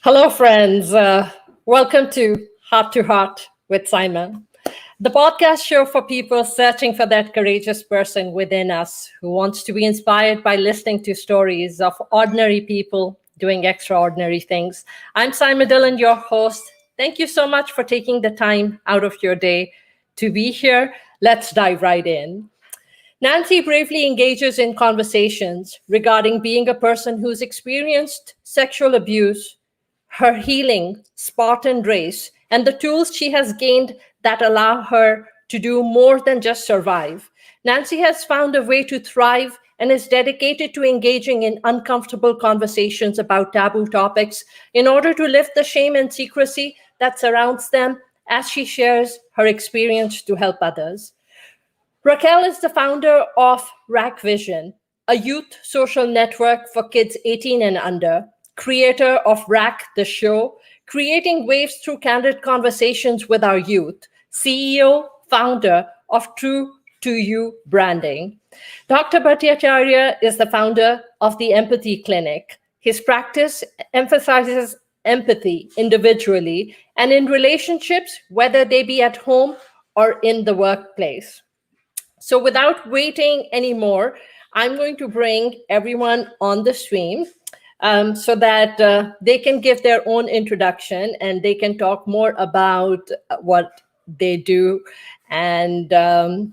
Hello, friends. Welcome to Heart with Saima, the podcast show for people searching for that courageous person within us who wants to be inspired by listening to stories of ordinary people doing extraordinary things. I'm Saima Dillon, your host. Thank you so much for taking the time out of your day to be here. Let's dive right in. Nancy bravely engages in conversations regarding being a person who's experienced sexual abuse, her healing, Spartan Race, and the tools she has gained that allow her to do more than just survive. Nancy has found a way to thrive and is dedicated to engaging in uncomfortable conversations about taboo topics in order to lift the shame and secrecy that surrounds them as she shares her experience to help others. Raquel is the founder of RAQVISION, a youth social network for kids 18 and under, creator of Raq The Show, creating waves through candid conversations with our youth, CEO, founder of True to You branding. Dr. Bhattacharya is the founder of the Empathy Clinic. His practice emphasizes empathy individually and in relationships, whether they be at home or in the workplace. So without waiting anymore, I'm going to bring everyone on the stream so that they can give their own introduction and they can talk more about what they do. And hello,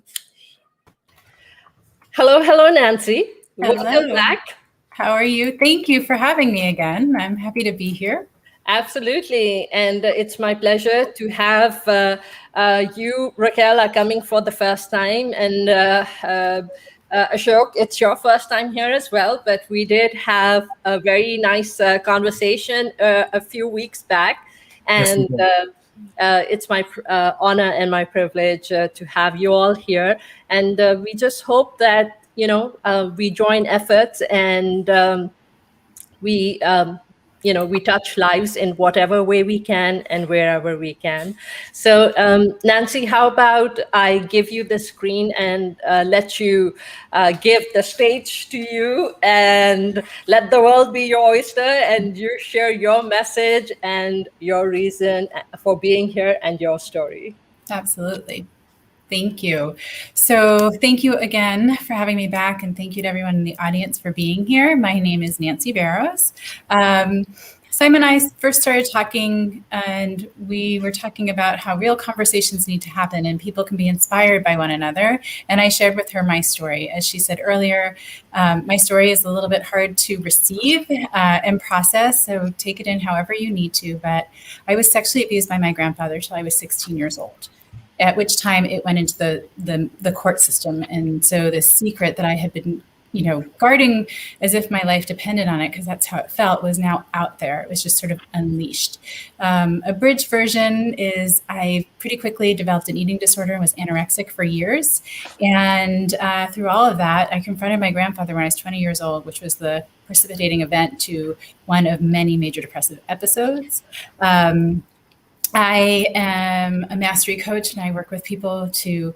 Nancy. Hello. Welcome back. How are you? Thank you for having me again. I'm happy to be here. Absolutely. And it's my pleasure to have you, Raquel, are coming for the first time. And Ashok, it's your first time here as well. But we did have a very nice conversation a few weeks back. And it's my honor and my privilege to have you all here. And we just hope that, we join efforts and we touch lives in whatever way we can and wherever we can. So Nancy, how about I give you the screen and let you give the stage to you and let the world be your oyster and you share your message and your reason for being here and your story. Absolutely. Thank you. So thank you again for having me back, and thank you to everyone in the audience for being here. My name is Nancy Barrows. Saima and I first started talking, and we were talking about how real conversations need to happen and people can be inspired by one another. And I shared with her my story. As she said earlier, my story is a little bit hard to receive and process, so take it in however you need to. But I was sexually abused by my grandfather till I was 16 years old, at which time it went into the court system. And so the secret that I had been, guarding as if my life depended on it, because that's how it felt, was now out there. It was just sort of unleashed. A bridge version is I pretty quickly developed an eating disorder and was anorexic for years. And through all of that, I confronted my grandfather when I was 20 years old, which was the precipitating event to one of many major depressive episodes. I am a mastery coach, and I work with people to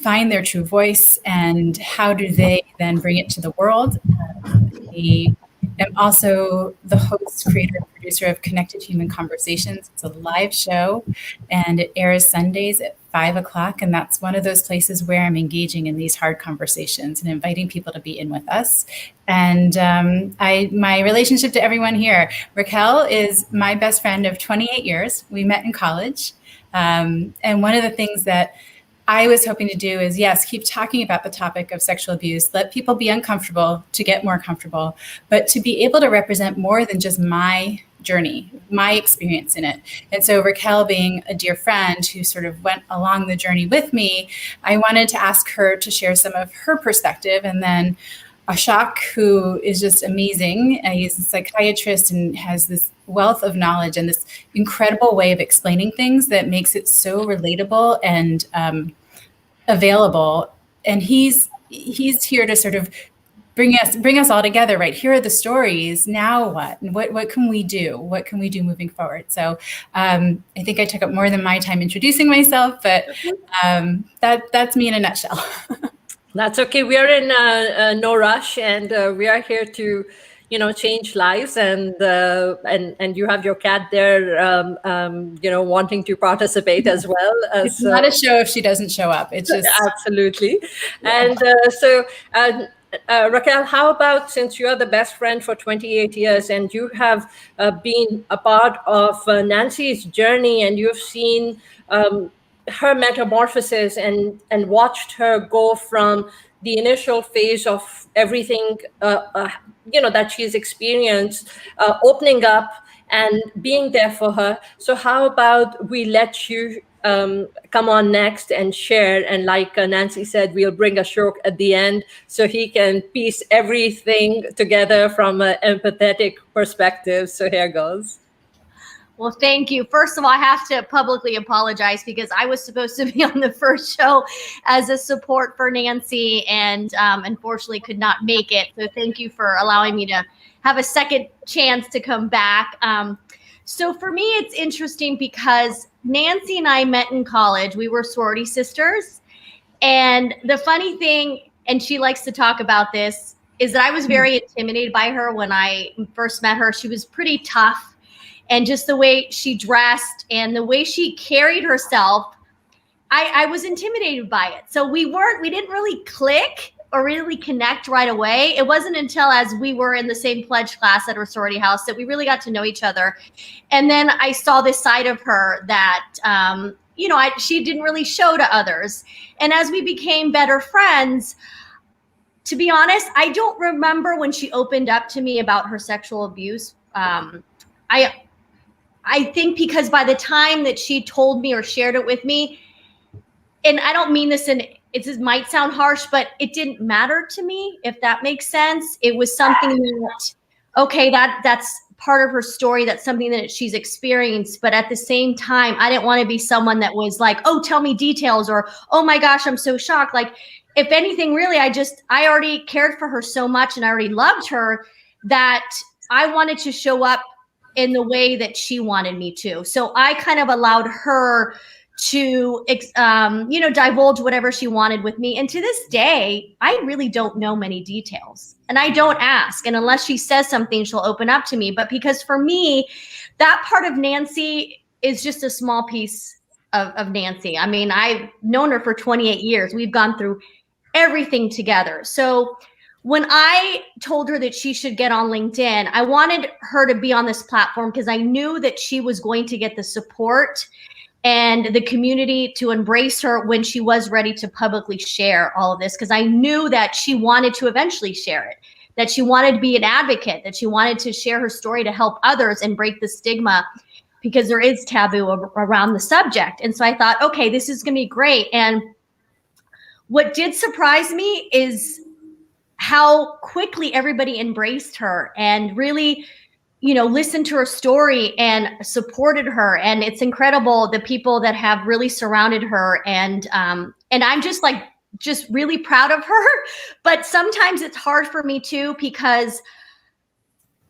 find their true voice and how do they then bring it to the world. I am also the host, creator, and producer of Connected Human Conversations. It's a live show, and it airs Sundays at 5 o'clock. And that's one of those places where I'm engaging in these hard conversations and inviting people to be in with us. And my relationship to everyone here, Raquel is my best friend of 28 years. We met in college. And one of the things that I was hoping to do is, yes, keep talking about the topic of sexual abuse, let people be uncomfortable to get more comfortable, but to be able to represent more than just my journey, my experience in it. And so Raquel, being a dear friend who sort of went along the journey with me, I wanted to ask her to share some of her perspective. And then Ashok, who is just amazing. He's a psychiatrist and has this wealth of knowledge and this incredible way of explaining things that makes it so relatable and available. And he's here to sort of bring us all together, right? Here are the stories. Now what? And what can we do? What can we do moving forward? So I think I took up more than my time introducing myself, but that's me in a nutshell. That's okay. We are in no rush, and we are here to, change lives, and you have your cat there, wanting to participate as well. It's not a show if she doesn't show up. It's just Absolutely. And Raquel, how about, since you're the best friend for 28 years and you have been a part of Nancy's journey, and you've seen her metamorphosis and watched her go from the initial phase of everything that she's experienced, opening up and being there for her. So how about we let you come on next and share, and like Nancy said, we'll bring Ashok at the end so he can piece everything together from an empathetic perspective. So here goes. Well, thank you. First of all, I have to publicly apologize because I was supposed to be on the first show as a support for Nancy, and unfortunately could not make it. So thank you for allowing me to have a second chance to come back. So for me, it's interesting because Nancy and I met in college. We were sorority sisters. And the funny thing, and she likes to talk about this, is that I was very intimidated by her when I first met her. She was pretty tough. And just the way she dressed and the way she carried herself, I was intimidated by it. So we didn't really click or really connect right away. It wasn't until as we were in the same pledge class at her sorority house that we really got to know each other. And then I saw this side of her that, she didn't really show to others. And as we became better friends, to be honest, I don't remember when she opened up to me about her sexual abuse. I think because by the time that she told me or shared it with me, and I don't mean this it might sound harsh, but it didn't matter to me, if that makes sense. It was something that, okay, that's part of her story. That's something that she's experienced. But at the same time, I didn't want to be someone that was like, oh, tell me details, or, oh my gosh, I'm so shocked. Like, if anything, really, I already cared for her so much and I already loved her that I wanted to show up in the way that she wanted me to. So I kind of allowed her to, divulge whatever she wanted with me. And to this day, I really don't know many details, and I don't ask. And unless she says something, she'll open up to me. But because for me, that part of Nancy is just a small piece of Nancy. I mean, I've known her for 28 years. We've gone through everything together. So when I told her that she should get on LinkedIn, I wanted her to be on this platform because I knew that she was going to get the support and the community to embrace her when she was ready to publicly share all of this, because I knew that she wanted to eventually share it, that she wanted to be an advocate, that she wanted to share her story to help others and break the stigma, because there is taboo around the subject. And so I thought, okay, this is going to be great. And what did surprise me is how quickly everybody embraced her and really, listened to her story and supported her. And it's incredible, the people that have really surrounded her. And I'm just really proud of her. But sometimes it's hard for me too, because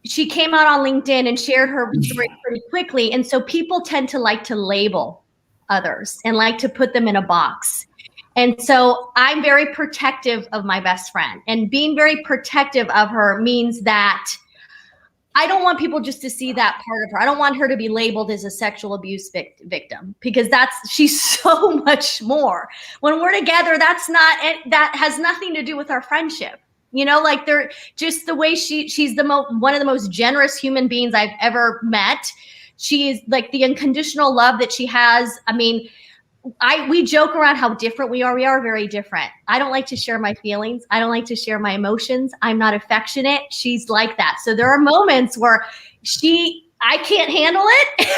she came out on LinkedIn and shared her story pretty quickly. And so people tend to like to label others and like to put them in a box. And so I'm very protective of my best friend, and being very protective of her means that I don't want people just to see that part of her. I don't want her to be labeled as a sexual abuse victim, because she's so much more. When we're together, that has nothing to do with our friendship. They're just the way she's one of the most generous human beings I've ever met. She is like the unconditional love that she has. I mean, we joke around how different we are. We are very different. I don't like to share my feelings. I don't like to share my emotions. I'm not affectionate. She's like that. So there are moments where I can't handle it.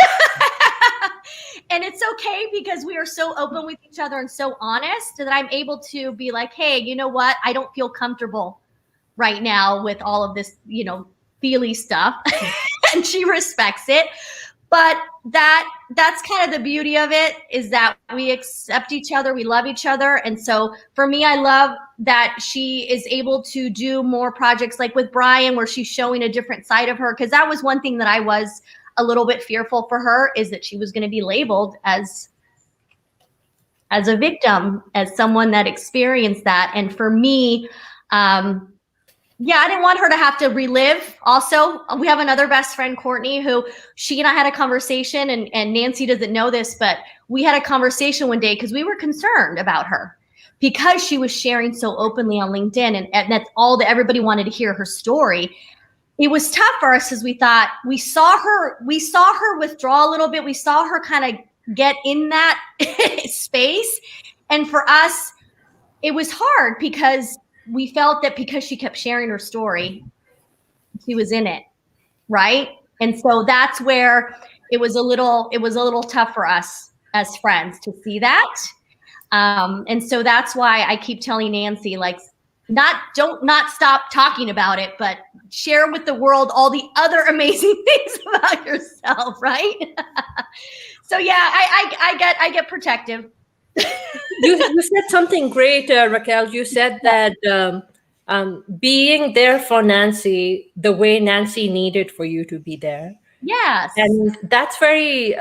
And it's okay, because we are so open with each other and so honest that I'm able to be like, hey, you know what? I don't feel comfortable right now with all of this, feely stuff. And she respects it. But that's kind of the beauty of it, is that we accept each other, we love each other. And so for me, I love that she is able to do more projects like with Brian, where she's showing a different side of her. Because that was one thing that I was a little bit fearful for her, is that she was going to be labeled as a victim, as someone that experienced that. And for me, Yeah, I didn't want her to have to relive. Also, we have another best friend, Courtney, who she and I had a conversation, and Nancy doesn't know this, but we had a conversation one day because we were concerned about her because she was sharing so openly on LinkedIn, and that's all that everybody wanted to hear, her story. It was tough for us because we thought we saw her withdraw a little bit. We saw her kind of get in that space. And for us, it was hard because we felt that because she kept sharing her story, she was in it, right? And so that's where it was a little tough for us as friends to see that. And so that's why I keep telling Nancy, like, don't stop talking about it, but share with the world all the other amazing things about yourself, right? So yeah, I get protective. You said something great, Raquel. You said that being there for Nancy the way Nancy needed for you to be there. Yes. And that's very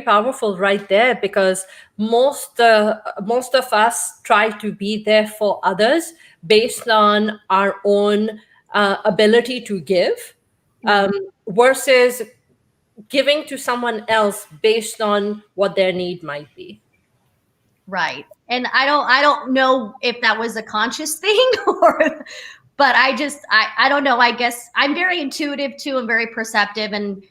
powerful right there, because most of us try to be there for others based on our own ability to give, versus giving to someone else based on what their need might be. Right. And I don't know if that was a conscious thing but I don't know. I guess I'm very intuitive too and very perceptive. And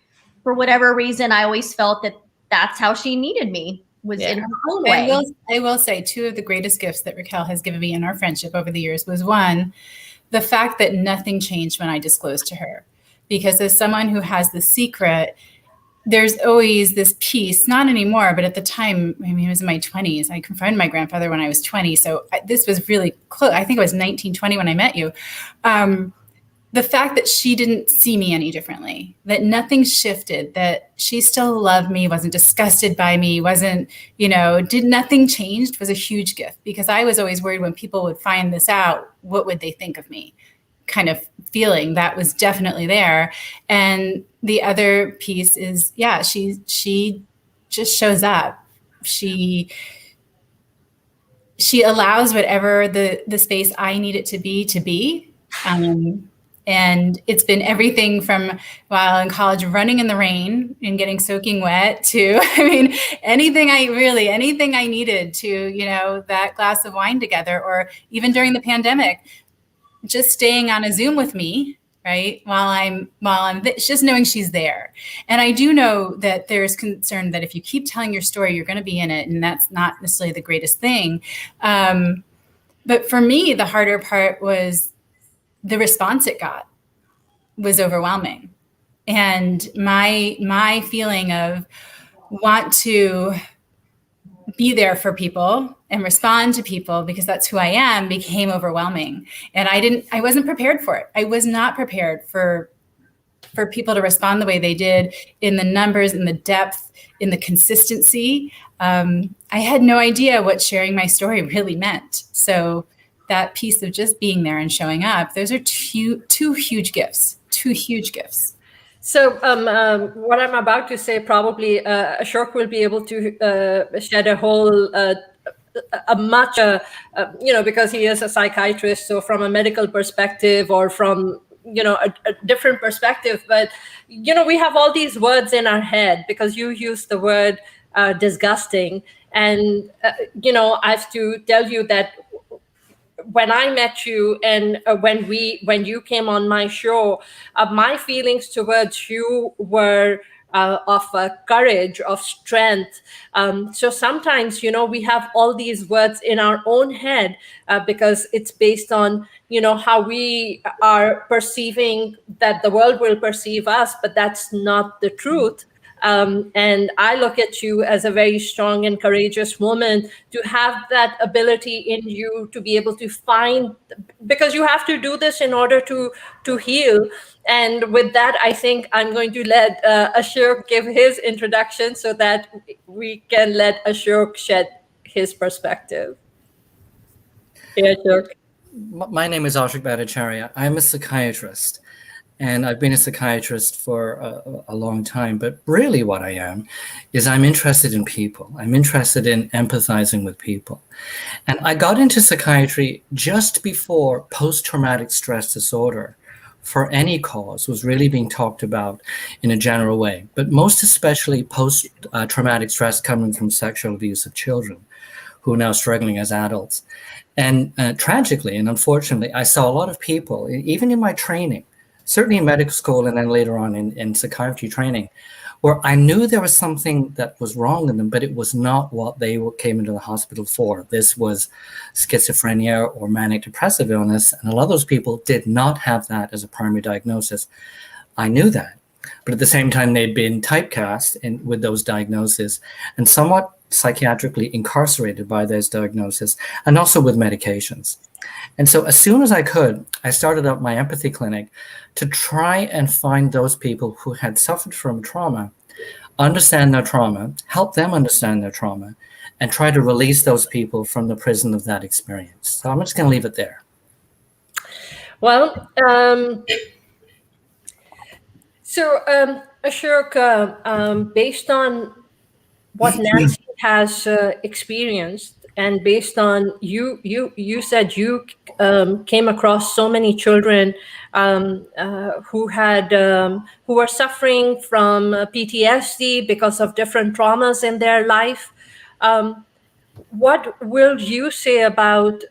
for whatever reason, I always felt that that's how she needed me, was in her own way. I will say 2 of the greatest gifts that Raquel has given me in our friendship over the years was, 1, the fact that nothing changed when I disclosed to her. Because as someone who has the secret, there's always this piece, not anymore, but at the time, I mean, it was in my 20s. I confronted my grandfather when I was 20. So this was really close. I think it was 1920 when I met you. The fact that she didn't see me any differently, that nothing shifted, that she still loved me, wasn't disgusted by me, nothing changed, was a huge gift, because I was always worried when people would find this out, what would they think of me? Kind of feeling that was definitely there. And the other piece is, she just shows up. She allows whatever the space I need it to be. And it's been everything from, while in college, running in the rain and getting soaking wet, to, I mean, anything I needed to, that glass of wine together, or even during the pandemic, just staying on a Zoom with me, right? While I'm just knowing she's there. And I do know that there's concern that if you keep telling your story, you're going to be in it. And that's not necessarily the greatest thing. But for me, the harder part was the response it got was overwhelming. And my feeling of want to be there for people and respond to people, because that's who I am, became overwhelming. And I wasn't prepared for it. I was not prepared for people to respond the way they did, in the numbers, in the depth, in the consistency. I had no idea what sharing my story really meant. So that piece of just being there and showing up, those are two huge gifts. So what I'm about to say, probably Ashok will be able to shed a whole because he is a psychiatrist, so from a medical perspective, or from a different perspective. But we have all these words in our head, because you use the word disgusting, and I have to tell you that when I met you, and when you came on my show, my feelings towards you were of courage, of strength. So sometimes, we have all these words in our own head, because it's based on, how we are perceiving that the world will perceive us, but that's not the truth. And I look at you as a very strong and courageous woman, to have that ability in you to be able to find, because you have to do this in order to heal. And with that, I think I'm going to let Ashok give his introduction, so that we can let Ashok shed his perspective. Yeah, Ashok. My name is Dr.Bhattacharya. I'm a psychiatrist. And I've been a psychiatrist for a long time, but really what I am is I'm interested in people. I'm interested in empathizing with people. And I got into psychiatry just before post-traumatic stress disorder for any cause was really being talked about in a general way, but most especially post-traumatic stress coming from sexual abuse of children who are now struggling as adults. And tragically and unfortunately, I saw a lot of people, even in my training, certainly in medical school and then later on in psychiatry training, where I knew there was something that was wrong in them, but it was not what they came into the hospital for. This was schizophrenia or manic depressive illness, and a lot of those people did not have that as a primary diagnosis. I knew that, but at the same time, they'd been typecast with those diagnoses and somewhat psychiatrically incarcerated by those diagnoses, and also with medications. And so as soon as I could, I started up my empathy clinic to try and find those people who had suffered from trauma, understand their trauma, help them understand their trauma, and try to release those people from the prison of that experience. So I'm just going to leave it there. Well, Ashok, based on what Nancy has experienced, and based on you said you came across so many children who were suffering from PTSD because of different traumas in their life. What will you say about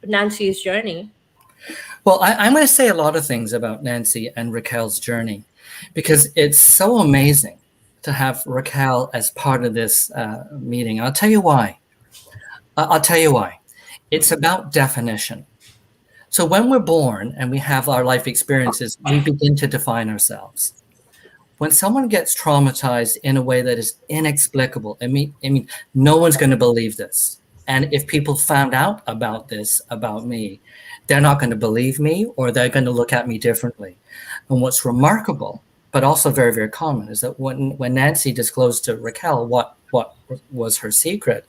Nancy's journey? Well, I'm going to say a lot of things about Nancy and Raquel's journey, because it's so amazing to have Raquel as part of this meeting. I'll tell you why. It's about definition. So when we're born and we have our life experiences, we begin to define ourselves. When someone gets traumatized in a way that is inexplicable, I mean, no one's going to believe this. And if people found out about this about me, they're not going to believe me, or they're going to look at me differently. And what's remarkable, but also very, very common, is that when Nancy disclosed to Raquel what was her secret,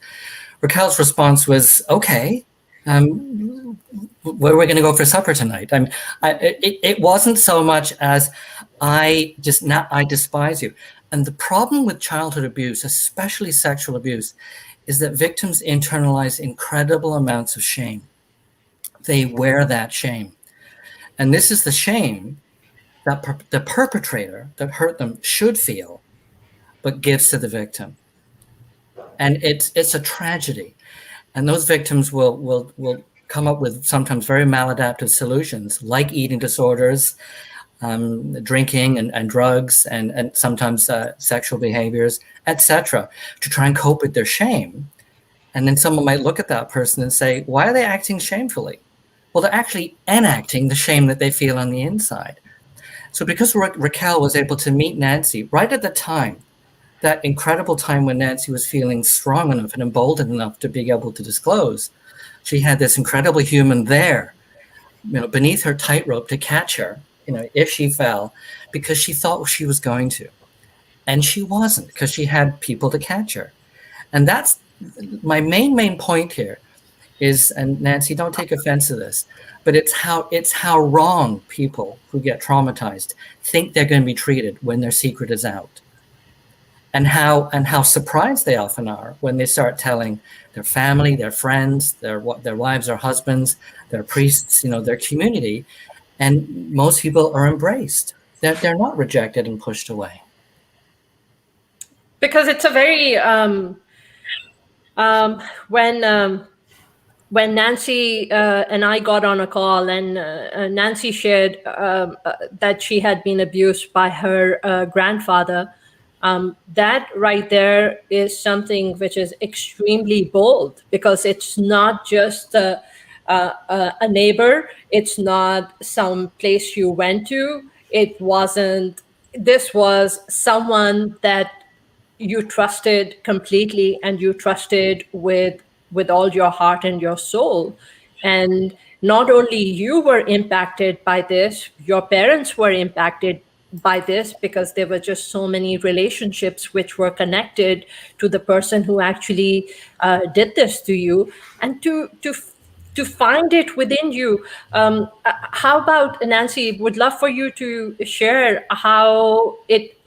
Raquel's response was, okay, where are we going to go for supper tonight? It wasn't so much as I despise you. And the problem with childhood abuse, especially sexual abuse, is that victims internalize incredible amounts of shame. They wear that shame. And this is the shame that the perpetrator that hurt them should feel, but gives to the victim. And it's a tragedy. And those victims will come up with sometimes very maladaptive solutions, like eating disorders, drinking and drugs, and sometimes sexual behaviors, etc., to try and cope with their shame. And then someone might look at that person and say, why are they acting shamefully? Well, they're actually enacting the shame that they feel on the inside. So because Raquel was able to meet Nancy right at the time, that incredible time when Nancy was feeling strong enough and emboldened enough to be able to disclose, she had this incredible human there, beneath her tightrope to catch her, if she fell, because she thought she was going to. And she wasn't, because she had people to catch her. And that's my main point here is, and Nancy, don't take offense to this, but it's how wrong people who get traumatized think they're going to be treated when their secret is out. And how surprised they often are when they start telling their family, their friends, their wives or husbands, their priests, their community, and most people are embraced. They're not rejected and pushed away. Because it's a very when Nancy and I got on a call, and Nancy shared that she had been abused by her grandfather. That right there is something which is extremely bold, because it's not just a neighbor. It's not some place you went to. This was someone that you trusted completely, and you trusted with all your heart and your soul. And not only you were impacted by this, your parents were impacted by this, because there were just so many relationships which were connected to the person who actually did this to you. And to to find it within you. How about, Nancy, would love for you to share how it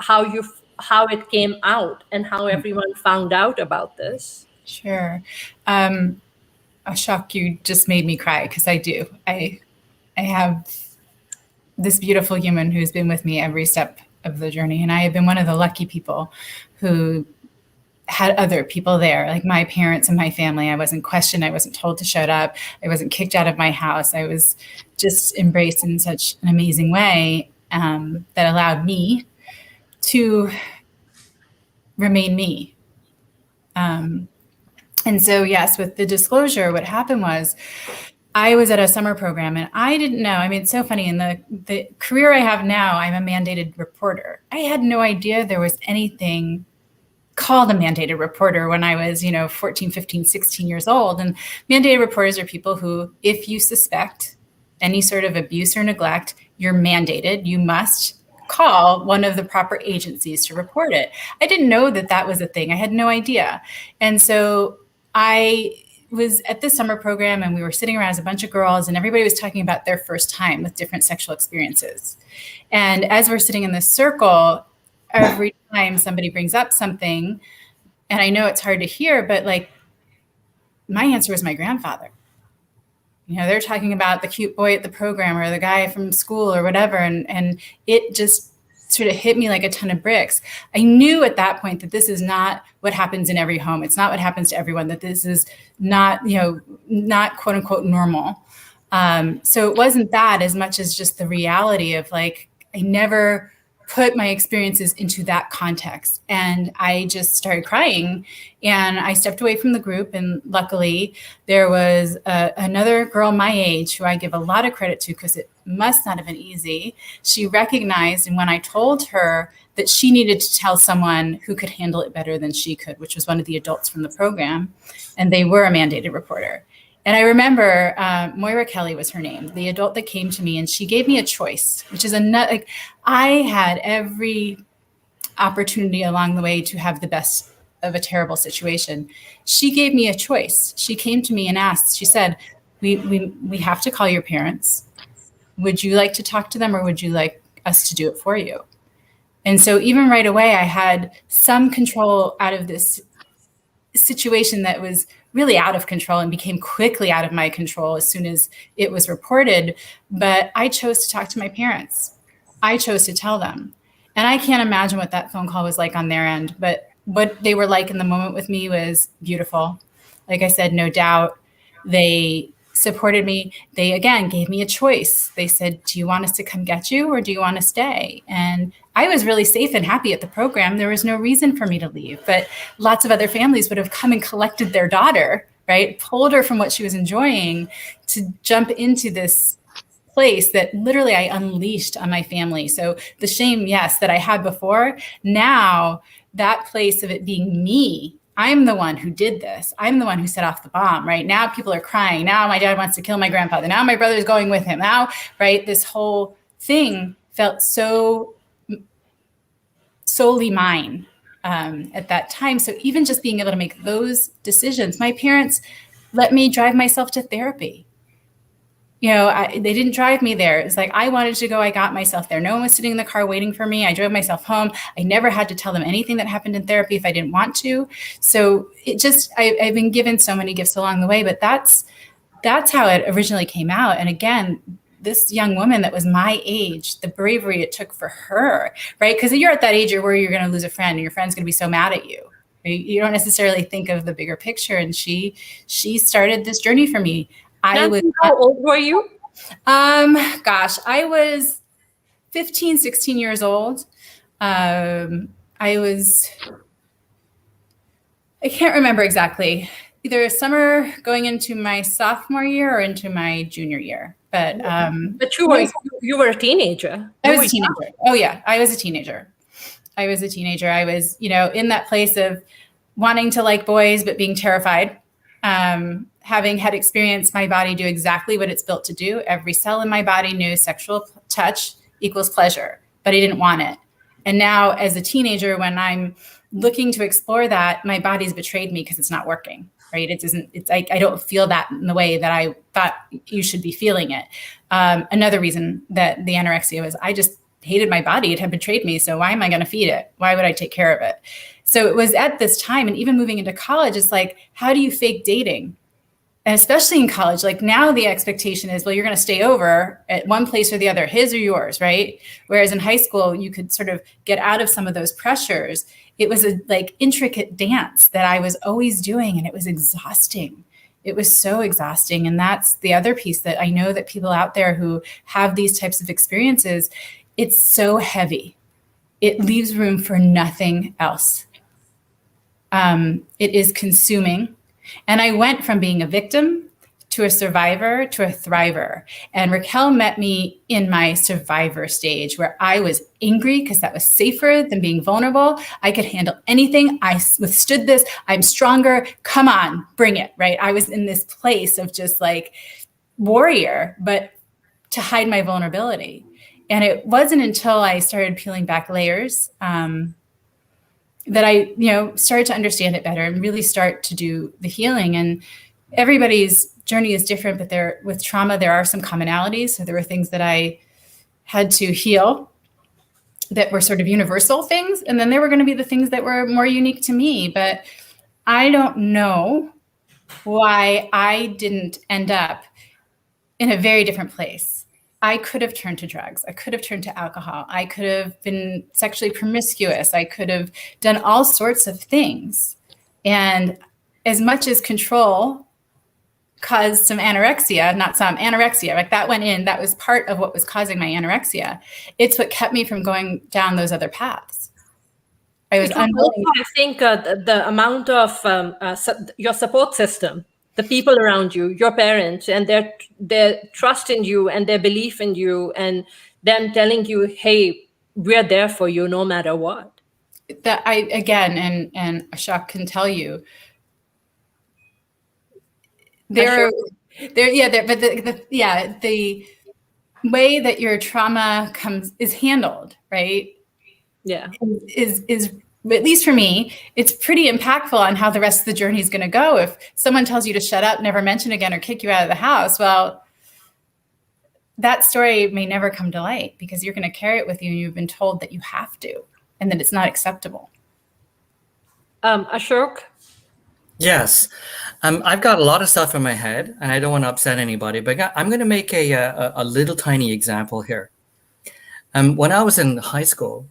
came out and how everyone found out about this. Sure. A shock, you just made me cry, because I do. I have this beautiful human who's been with me every step of the journey. And I have been one of the lucky people who had other people there, like my parents and my family. I wasn't questioned. I wasn't told to shut up. I wasn't kicked out of my house. I was just embraced in such an amazing way that allowed me to remain me. And so, yes, with the disclosure, what happened was I was at a summer program and I didn't know. I mean, it's so funny. In the career I have now, I'm a mandated reporter. I had no idea there was anything called a mandated reporter when I was, 14, 15, 16 years old. And mandated reporters are people who, if you suspect any sort of abuse or neglect, you're mandated. You must call one of the proper agencies to report it. I didn't know that that was a thing. I had no idea. And so I was at this summer program and we were sitting around as a bunch of girls and everybody was talking about their first time with different sexual experiences. And as we're sitting in this circle, every time somebody brings up something, and I know it's hard to hear, but like my answer was my grandfather. They're talking about the cute boy at the program or the guy from school or whatever. And it just sort of hit me like a ton of bricks. I knew at that point that this is not what happens in every home. It's not what happens to everyone, that this is not, not quote unquote normal. So it wasn't that as much as just the reality of like, I never put my experiences into that context. And I just started crying and I stepped away from the group. And luckily there was another girl my age who I give a lot of credit to because it must not have been easy. She recognized, and when I told her that she needed to tell someone who could handle it better than she could, which was one of the adults from the program, and they were a mandated reporter. And I remember Moira Kelly was her name, the adult that came to me, and she gave me a choice, which is like I had every opportunity along the way to have the best of a terrible situation. She gave me a choice. She came to me and asked, she said, we have to call your parents. Would you like to talk to them or would you like us to do it for you? And so even right away, I had some control out of this situation that was really out of control and became quickly out of my control as soon as it was reported. But I chose to talk to my parents. I chose to tell them. And I can't imagine what that phone call was like on their end, but what they were like in the moment with me was beautiful. Like I said, no doubt, they supported me. They, again, gave me a choice. They said, do you want us to come get you or do you want to stay? And I was really safe and happy at the program. There was no reason for me to leave, but lots of other families would have come and collected their daughter, right? Pulled her from what she was enjoying to jump into this place that literally I unleashed on my family. So the shame, yes, that I had before, now that place of it being me, I'm the one who did this. I'm the one who set off the bomb, right? Now people are crying. Now my dad wants to kill my grandfather. Now my brother's going with him. Now, right? This whole thing felt so solely mine at that time. So even just being able to make those decisions, my parents let me drive myself to therapy. They didn't drive me there. It's like, I wanted to go, I got myself there. No one was sitting in the car waiting for me. I drove myself home. I never had to tell them anything that happened in therapy if I didn't want to. So it just, I've been given so many gifts along the way, but that's how it originally came out. And again, this young woman that was my age, the bravery it took for her, right? Because you're at that age where you're going to lose a friend and your friend's going to be so mad at you. You don't necessarily think of the bigger picture. And she started this journey for me. How old were you? I was 15, 16 years old. I can't remember exactly, either summer going into my sophomore year or into my junior year. But you were a teenager. I was a teenager. Oh yeah, I was a teenager. I was in that place of wanting to like boys, but being terrified. Having had experienced my body do exactly what it's built to do. Every cell in my body knew sexual touch equals pleasure, but I didn't want it. And now as a teenager, when I'm looking to explore that, my body's betrayed me because it's not working. right? It's like, I don't feel that in the way that I thought you should be feeling it. Another reason that the anorexia was, I just hated my body. It had betrayed me. So why am I going to feed it? Why would I take care of it? So it was at this time, and even moving into college, it's like, how do you fake dating? And especially in college, like now the expectation is, well, you're going to stay over at one place or the other, his or yours, right? Whereas in high school, you could sort of get out of some of those pressures. It was a like intricate dance that I was always doing, and it was exhausting. It was so exhausting. And that's the other piece that I know that people out there who have these types of experiences, it's so heavy. It leaves room for nothing else. It is consuming. And I went from being a victim to a survivor to a thriver. And Raquel met me in my survivor stage where I was angry because that was safer than being vulnerable. I could handle anything. I withstood this. I'm stronger. Come on, bring it, right? I was in this place of just like warrior, but to hide my vulnerability. And it wasn't until I started peeling back layers that I, started to understand it better and really start to do the healing. And everybody's journey is different, but with trauma, there are some commonalities. So there were things that I had to heal that were sort of universal things. And then there were going to be the things that were more unique to me. But I don't know why I didn't end up in a very different place. I could have turned to drugs. I could have turned to alcohol. I could have been sexually promiscuous. I could have done all sorts of things. And as much as control caused some anorexia, like that went in, that was part of what was causing my anorexia. It's what kept me from going down those other paths. I was unwilling. I think the amount of your support system, the people around you, your parents, and their trust in you and their belief in you, and them telling you, hey, we're there for you no matter what. That and Ashok can tell you, the way that your trauma is handled, right? Yeah. Is at least for me, it's pretty impactful on how the rest of the journey is going to go. If someone tells you to shut up, never mention again, or kick you out of the house, well, that story may never come to light because you're going to carry it with you and you've been told that you have to and that it's not acceptable. Ashok? Yes. I've got a lot of stuff in my head and I don't want to upset anybody, but I'm going to make a little tiny example here. When I was in high school,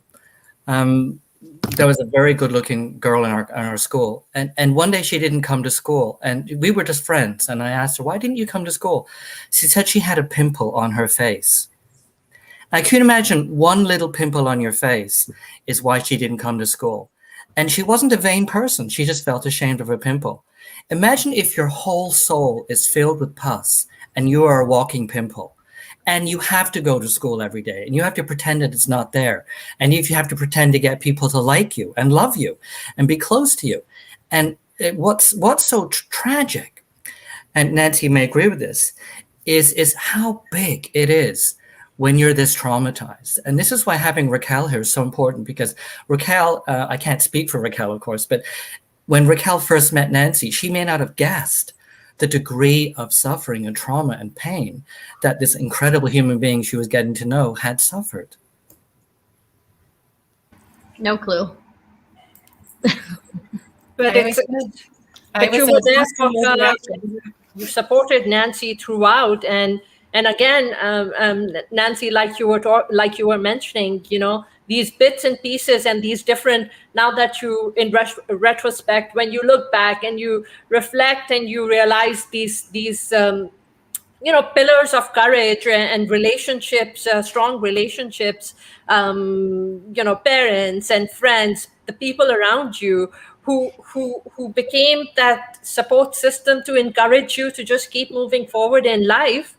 there was a very good-looking girl in our school, and one day she didn't come to school, and we were just friends. And I asked her, "Why didn't you come to school?" She said she had a pimple on her face. I can imagine one little pimple on your face is why she didn't come to school, and she wasn't a vain person. She just felt ashamed of her pimple. Imagine if your whole soul is filled with pus, and you are a walking pimple. And you have to go to school every day, and you have to pretend that it's not there. And if you have to pretend to get people to like you and love you and be close to you. And what's so tragic, and Nancy may agree with this, is how big it is when you're this traumatized. And this is why having Raquel here is so important, because Raquel, I can't speak for Raquel, of course, but when Raquel first met Nancy, she may not have guessed the degree of suffering and trauma and pain that this incredible human being she was getting to know had suffered. No clue. But you were there for her. You supported Nancy throughout, and again, Nancy, like you were mentioning, these bits and pieces and these different, now that you, in retrospect, when you look back and you reflect and you realize these pillars of courage and relationships, strong relationships, parents and friends, the people around you who became that support system to encourage you to just keep moving forward in life,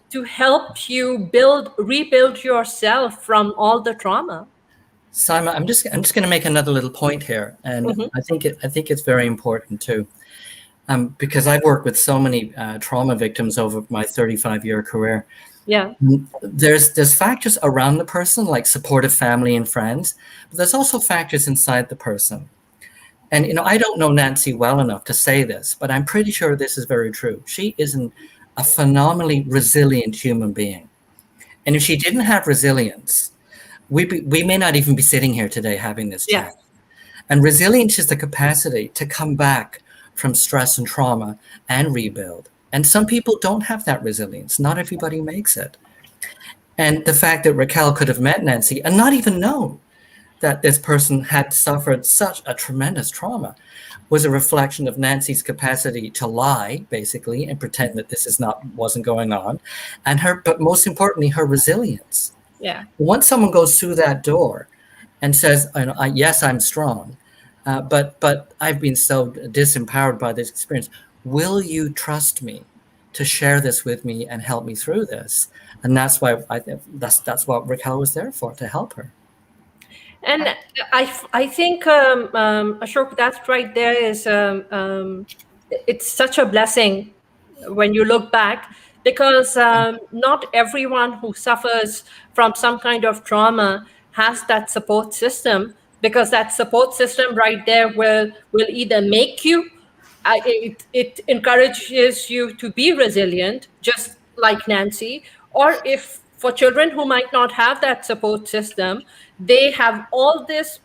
to help you rebuild yourself from all the trauma. Saima, I'm just going to make another little point here, and I think it's very important too, because I've worked with so many trauma victims over my 35-year career. Yeah, there's factors around the person like supportive family and friends, but there's also factors inside the person. And, I don't know Nancy well enough to say this, but I'm pretty sure this is very true. She is a phenomenally resilient human being. And if she didn't have resilience, we may not even be sitting here today having this chat. And resilience is the capacity to come back from stress and trauma and rebuild. And some people don't have that resilience. Not everybody makes it. And the fact that Raquel could have met Nancy and not even known that this person had suffered such a tremendous trauma was a reflection of Nancy's capacity to lie, basically, and pretend that this wasn't going on. And but most importantly, her resilience. Yeah. Once someone goes through that door and says, yes, I'm strong, but I've been so disempowered by this experience. Will you trust me to share this with me and help me through this? And that's why that's what Raquel was there for, to help her. And I think, Ashok, that's right there is, it's such a blessing when you look back, because not everyone who suffers from some kind of trauma has that support system, because that support system right there will either make you, it encourages you to be resilient, just like Nancy, or if for children who might not have that support system, they have all this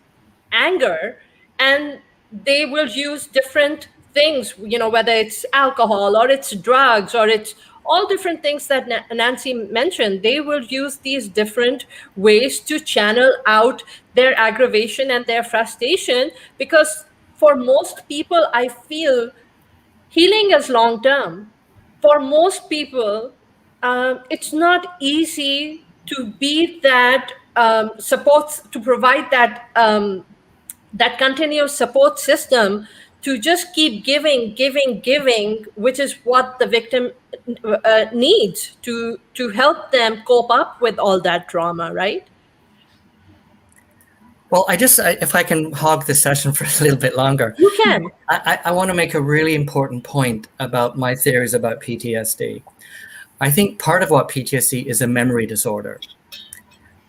anger and they will use different things, whether it's alcohol or it's drugs or it's all different things that Nancy mentioned. They will use these different ways to channel out their aggravation and their frustration, because for most people, I feel healing is long term. For most people, it's not easy to be that supports, to provide that that continuous support system to just keep giving, which is what the victim needs to help them cope up with all that trauma, right? Well, if I can hog this session for a little bit longer. You can. I want to make a really important point about my theories about PTSD. I think part of what PTSD is a memory disorder.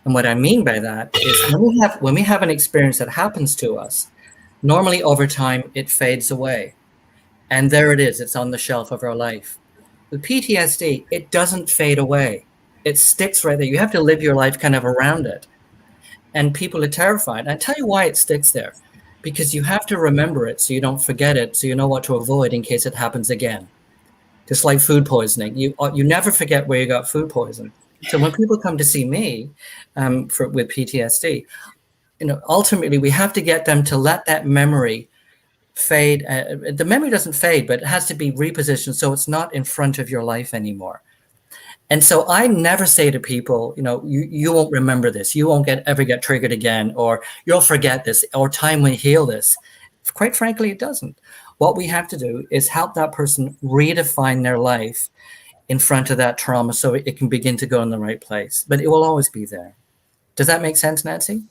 And what I mean by that is when we have an experience that happens to us, normally over time, it fades away. And there it is. It's on the shelf of our life. With PTSD, it doesn't fade away. It sticks right there. You have to live your life kind of around it. And people are terrified. I tell you why it sticks there. Because you have to remember it so you don't forget it, so you know what to avoid in case it happens again. Just like food poisoning. You never forget where you got food poisoned. So when people come to see me with PTSD, ultimately we have to get them to let that memory fade. The memory doesn't fade, but it has to be repositioned so it's not in front of your life anymore. And so I never say to people, you won't remember this. You won't ever get triggered again, or you'll forget this, or time will heal this. Quite frankly, it doesn't. What we have to do is help that person redefine their life in front of that trauma so it can begin to go in the right place. But it will always be there. Does that make sense, Nancy?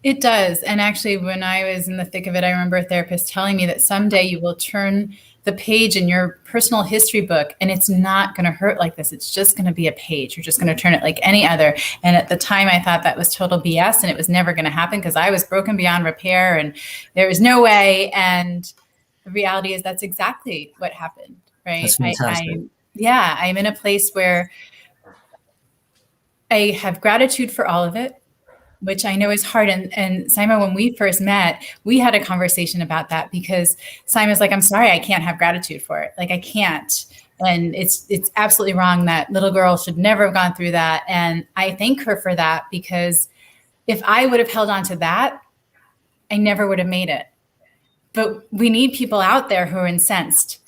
It does. And actually, when I was in the thick of it, I remember a therapist telling me that someday you will turn the page in your personal history book and it's not going to hurt like this. It's just going to be a page. You're just going to turn it like any other. And at the time, I thought that was total BS and it was never going to happen because I was broken beyond repair and there was no way. And the reality is that's exactly what happened, right? That's fantastic. I'm in a place where I have gratitude for all of it, which I know is hard. And Saima, when we first met, we had a conversation about that because Saima's like, I'm sorry, I can't have gratitude for it. Like I can't. And it's absolutely wrong. That little girl should never have gone through that. And I thank her for that because if I would have held on to that, I never would have made it. But we need people out there who are incensed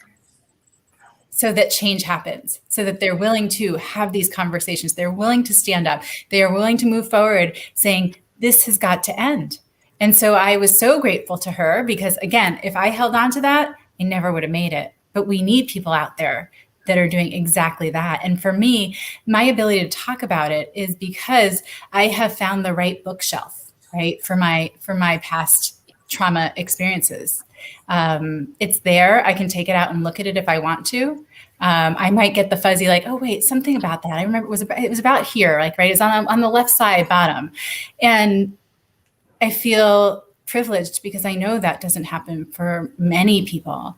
so that change happens, so that they're willing to have these conversations. They're willing to stand up. They are willing to move forward saying, this has got to end. And so I was so grateful to her because, again, if I held on to that, I never would have made it. But we need people out there that are doing exactly that. And for me, my ability to talk about it is because I have found the right bookshelf, right, for my past trauma experiences. It's there. I can take it out and look at it if I want to. I might get the fuzzy, like, oh, wait, something about that. I remember it was about here, like, right. It's on the left side, bottom. And I feel privileged because I know that doesn't happen for many people.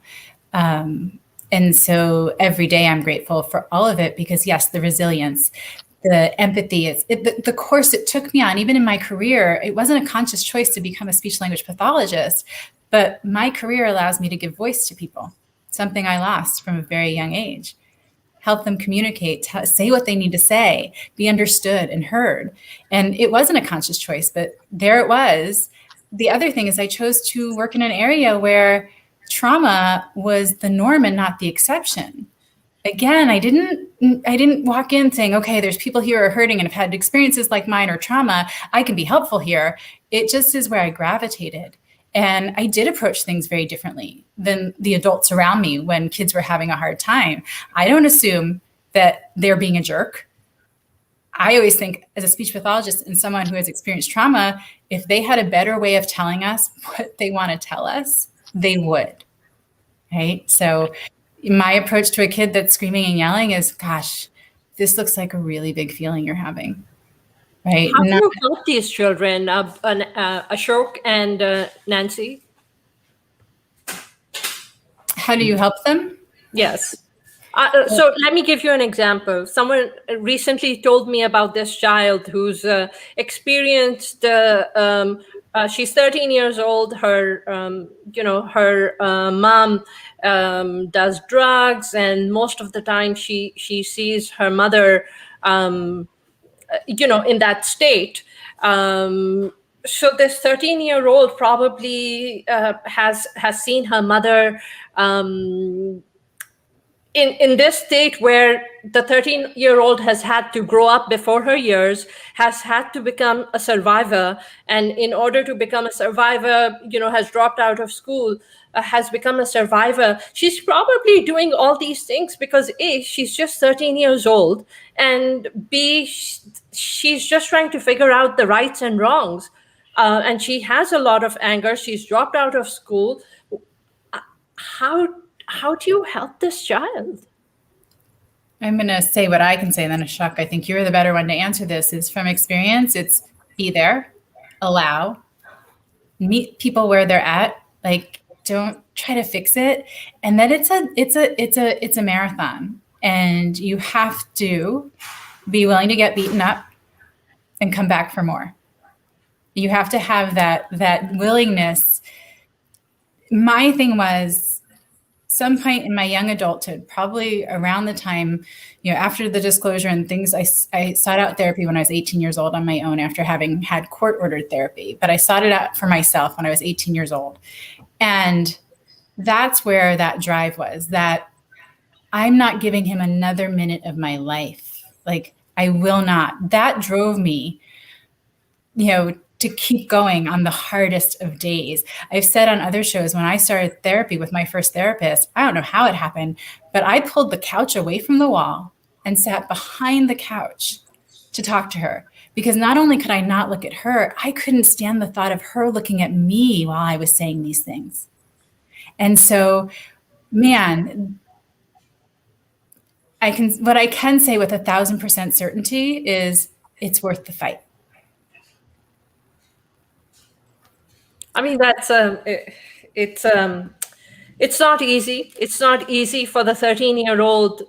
And so every day I'm grateful for all of it because, yes, the resilience, the empathy, the course it took me on, even in my career, it wasn't a conscious choice to become a speech language pathologist, but my career allows me to give voice to people, something I lost from a very young age. Help them communicate, say what they need to say, be understood and heard. And it wasn't a conscious choice, but there it was. The other thing is I chose to work in an area where trauma was the norm and not the exception. Again, I didn't walk in saying, okay, there's people here who are hurting and have had experiences like mine or trauma. I can be helpful here. It just is where I gravitated. And I did approach things very differently than the adults around me when kids were having a hard time. I don't assume that they're being a jerk. I always think as a speech pathologist and someone who has experienced trauma, if they had a better way of telling us what they want to tell us, they would, right? So my approach to a kid that's screaming and yelling is, gosh, this looks like a really big feeling you're having, right? How do you help these children, Ashok and Nancy? How do you help them? Yes. So let me give you an example. Someone recently told me about this child who's experienced. She's 13 years old. Her, her mom does drugs, and most of the time she sees her mother, in that state. So this 13-year-old probably has seen her mother in this state where the 13-year-old has had to grow up before her years, has had to become a survivor. And in order to become a survivor, has dropped out of school, has become a survivor. She's probably doing all these things because A, she's just 13 years old, and B, she's just trying to figure out the rights and wrongs. And she has a lot of anger. She's dropped out of school. How do you help this child? I'm going to say what I can say, and then Ashok, I think you're the better one to answer this, is from experience, it's be there, allow, meet people where they're at, like don't try to fix it. And then it's a marathon, and you have to be willing to get beaten up and come back for more. You have to have that willingness. My thing was, some point in my young adulthood, probably around the time, after the disclosure and things, I sought out therapy when I was 18 years old on my own after having had court-ordered therapy. But I sought it out for myself when I was 18 years old. And that's where that drive was, that I'm not giving him another minute of my life. Like, I will not. That drove me, to keep going on the hardest of days. I've said on other shows, when I started therapy with my first therapist, I don't know how it happened, but I pulled the couch away from the wall and sat behind the couch to talk to her. Because not only could I not look at her, I couldn't stand the thought of her looking at me while I was saying these things. And so, man, what I can say with 1,000% certainty is it's worth the fight. I mean, that's it's not easy. It's not easy for the 13-year-old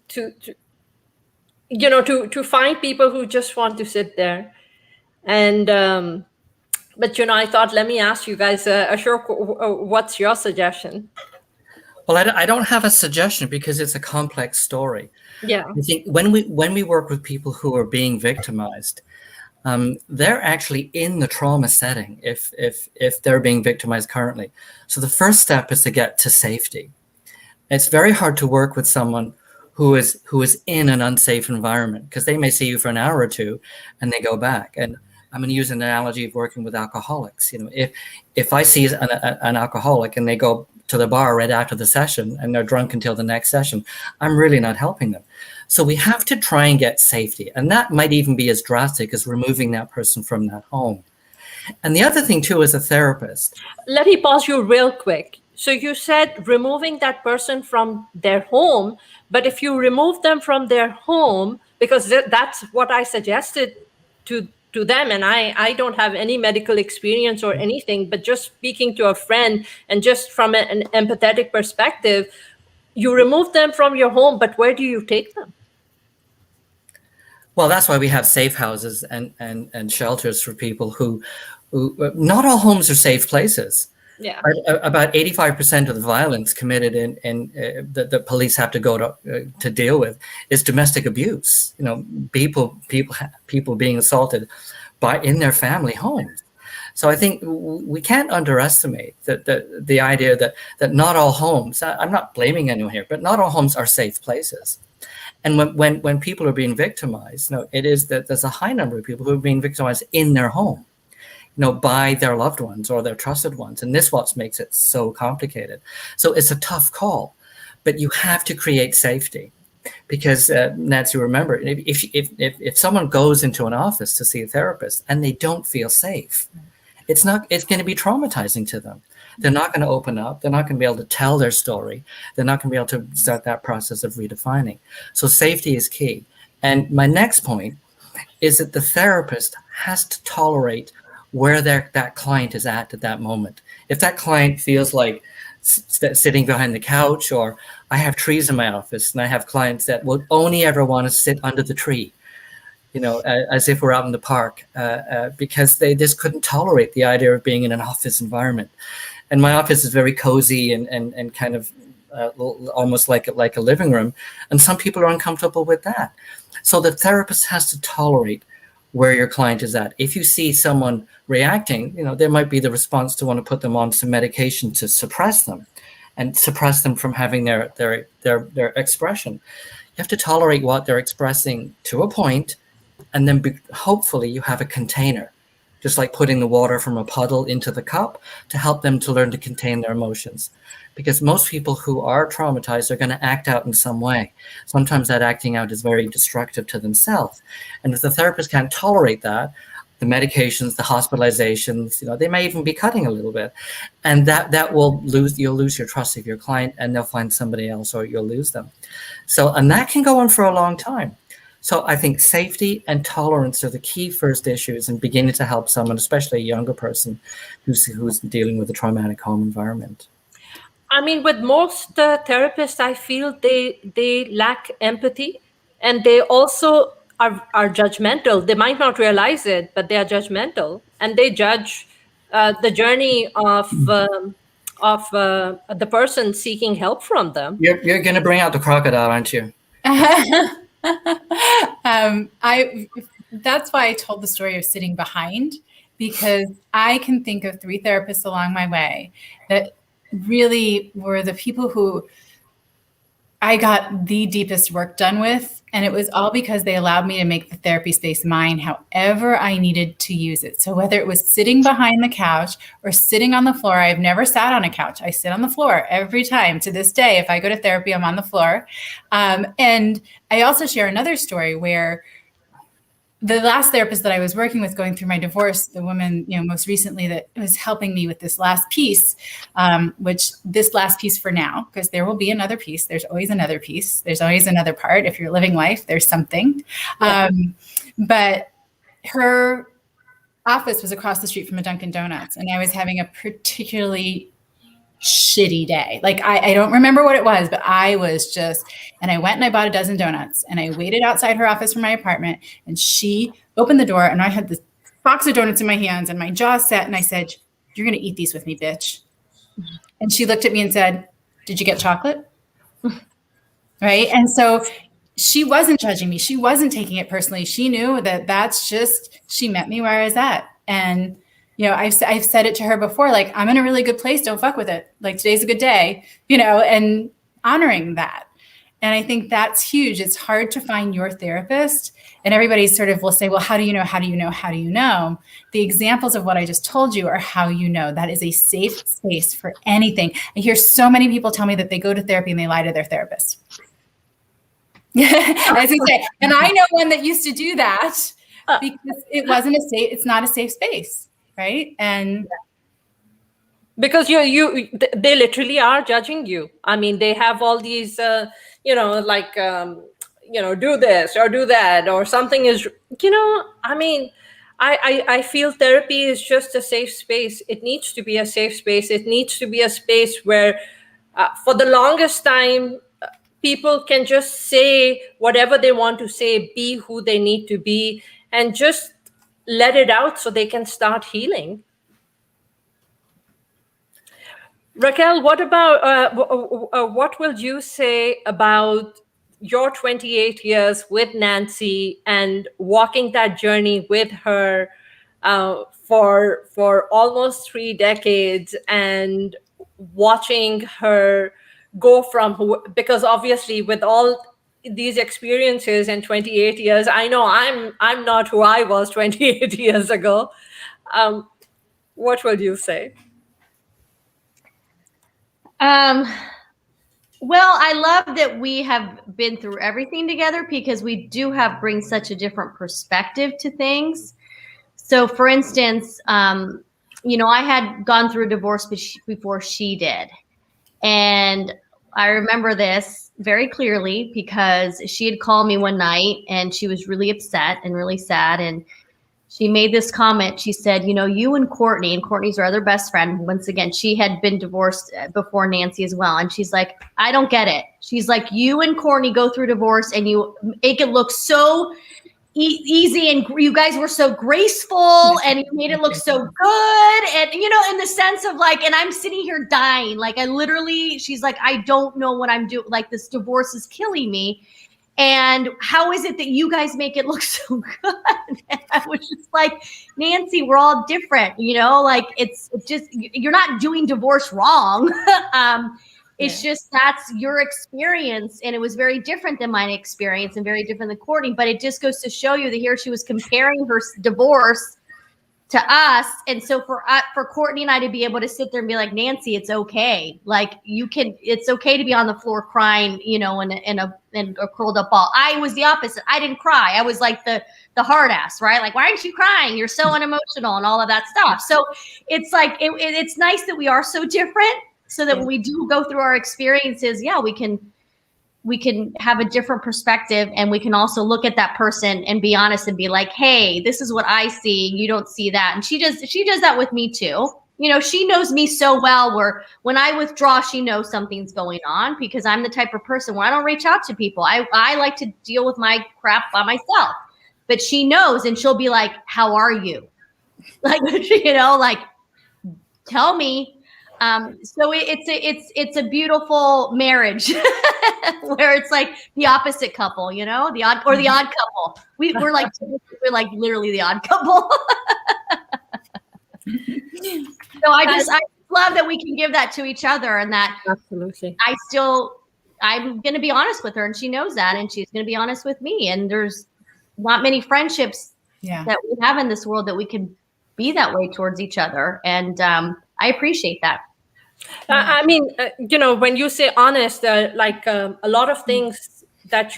to find people who just want to sit there. And but I thought, let me ask you guys, Ashok, what's your suggestion? Well, I don't have a suggestion because it's a complex story. Yeah. I think when we work with people who are being victimized, they're actually in the trauma setting if they're being victimized currently. So the first step is to get to safety. It's very hard to work with someone who is in an unsafe environment because they may see you for an hour or two and they go back. And I'm going to use an analogy of working with alcoholics. If I see an alcoholic and they go to the bar right after the session and they're drunk until the next session, I'm really not helping them. So we have to try and get safety. And that might even be as drastic as removing that person from that home. And the other thing too, as a therapist. Let me pause you real quick. So you said removing that person from their home, but if you remove them from their home, because that's what I suggested to to them, and I don't have any medical experience or anything, but just speaking to a friend and just from an empathetic perspective, you remove them from your home, but where do you take them? Well, that's why we have safe houses and shelters for people who not all homes are safe places. Yeah. About 85% of the violence committed that the police have to go to deal with is domestic abuse. People being assaulted in their family homes. So I think we can't underestimate the idea that not all homes. I'm not blaming anyone here, but not all homes are safe places. And when people are being victimized, it is that there's a high number of people who are being victimized in their home, by their loved ones or their trusted ones. And this what makes it so complicated. So it's a tough call, but you have to create safety. Because Nancy, remember, if someone goes into an office to see a therapist and they don't feel safe, it's going to be traumatizing to them. They're not going to open up. They're not going to be able to tell their story. They're not going to be able to start that process of redefining. So safety is key. And my next point is that the therapist has to tolerate where that client is at that moment. If that client feels like sitting behind the couch, or I have trees in my office and I have clients that will only ever want to sit under the tree, as if we're out in the park, because they just couldn't tolerate the idea of being in an office environment. And my office is very cozy and kind of almost like a living room. And some people are uncomfortable with that. So the therapist has to tolerate where your client is at. If you see someone reacting, there might be the response to want to put them on some medication to suppress them and suppress them from having their expression. You have to tolerate what they're expressing to a point, and then hopefully you have a container, just like putting the water from a puddle into the cup to help them to learn to contain their emotions. Because most people who are traumatized are going to act out in some way. Sometimes that acting out is very destructive to themselves. And if the therapist can't tolerate that, the medications, the hospitalizations, they may even be cutting a little bit. And you'll lose your trust of your client, and they'll find somebody else, or you'll lose them. And that can go on for a long time. So I think safety and tolerance are the key first issues in beginning to help someone, especially a younger person who's dealing with a traumatic home environment. I mean, with most therapists, I feel they lack empathy, and they also are judgmental. They might not realize it, but they are judgmental, and they judge the journey of the person seeking help from them. You're going to bring out the crocodile, aren't you? That's why I told the story of sitting behind, because I can think of 3 therapists along my way that really were the people who I got the deepest work done with. And it was all because they allowed me to make the therapy space mine however I needed to use it. So whether it was sitting behind the couch or sitting on the floor, I've never sat on a couch. I sit on the floor every time. To this day, if I go to therapy, I'm on the floor. And I also share another story where the last therapist that I was working with going through my divorce, the woman, most recently that was helping me with this last piece, this last piece for now, because there will be another piece. There's always another piece. There's always another part. If you're living life, there's something. Yeah. But her office was across the street from a Dunkin' Donuts, and I was having a particularly shitty day. Like I don't remember what it was, but I was and I went and I bought a dozen donuts, and I waited outside her office from my apartment, and she opened the door, and I had this box of donuts in my hands and my jaw set, and I said, "You're going to eat these with me, bitch." And she looked at me and said, "Did you get chocolate?" Right. And so she wasn't judging me. She wasn't taking it personally. She knew that she met me where I was at. And I've said it to her before, like, I'm in a really good place. Don't fuck with it. Like, today's a good day, and honoring that. And I think that's huge. It's hard to find your therapist, and everybody sort of will say, well, how do you know? How do you know? How do you know? The examples of what I just told you are how you know. That is a safe space for anything. I hear so many people tell me that they go to therapy and they lie to their therapist. As you say, and I know one that used to do that because it's not a safe space. Right. And because they literally are judging you. I mean, they have all these, do this or do that, or something is, I mean, I feel therapy is just a safe space. It needs to be a safe space. It needs to be a space where, for the longest time, people can just say whatever they want to say, be who they need to be, and just let it out so they can start healing. Raquel, what about what will you say about your 28 years with Nancy and walking that journey with her for almost 3 decades, and watching her go from, because obviously with all these experiences in 28 years, I know I'm not who I was 28 years ago. What will you say? Well, I love that we have been through everything together, because we do bring such a different perspective to things. So for instance, I had gone through a divorce before she did. And I remember this very clearly because she had called me one night and she was really upset and really sad. And she made this comment. She said, you and Courtney's her other best friend. Once again, she had been divorced before Nancy as well. And she's like, I don't get it. She's like, you and Courtney go through divorce and you make it look so easy, and you guys were so graceful and you made it look so good. And, in the sense of like, and I'm sitting here dying. Like she's like, I don't know what I'm doing. Like, this divorce is killing me. And how is it that you guys make it look so good? And I was just like, Nancy, we're all different, like it's just, you're not doing divorce wrong. It's just, that's your experience. And it was very different than my experience and very different than Courtney. But it just goes to show you that here she was comparing her divorce to us. And so for Courtney and I to be able to sit there and be like, Nancy, it's okay. Like, it's okay to be on the floor crying, in a curled up ball. I was the opposite. I didn't cry. I was like the hard ass, right? Like, why aren't you crying? You're so unemotional and all of that stuff. So it's like, it's nice that we are so different, so that when we do go through our experiences, we can have a different perspective, and we can also look at that person and be honest and be like, hey, this is what I see. You don't see that. And she does that with me too. She knows me so well, where when I withdraw, she knows something's going on, because I'm the type of person where I don't reach out to people. I like to deal with my crap by myself, but she knows, and she'll be like, how are you? Like, like, tell me. So it's a beautiful marriage where it's like the opposite couple, the odd couple. We're like literally the odd couple. So I love that we can give that to each other, and that absolutely. I'm going to be honest with her, and she knows that, and she's going to be honest with me. And there's not many friendships that we have in this world that we can be that way towards each other. And I appreciate that. I mean, when you say honest, like a lot of things that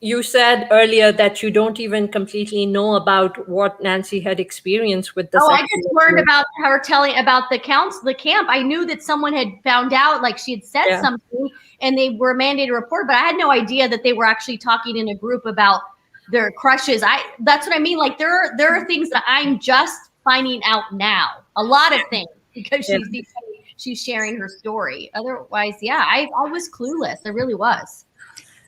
you said earlier that you don't even completely know about what Nancy had experienced with this. Oh, I just learned about her telling about the camp. I knew that someone had found out, like she had said something, and they were mandated to report, but I had no idea that they were actually talking in a group about their crushes. That's what I mean. Like there are things that I'm just finding out now. A lot of things, because she's sharing her story. Otherwise, I was clueless. I really was.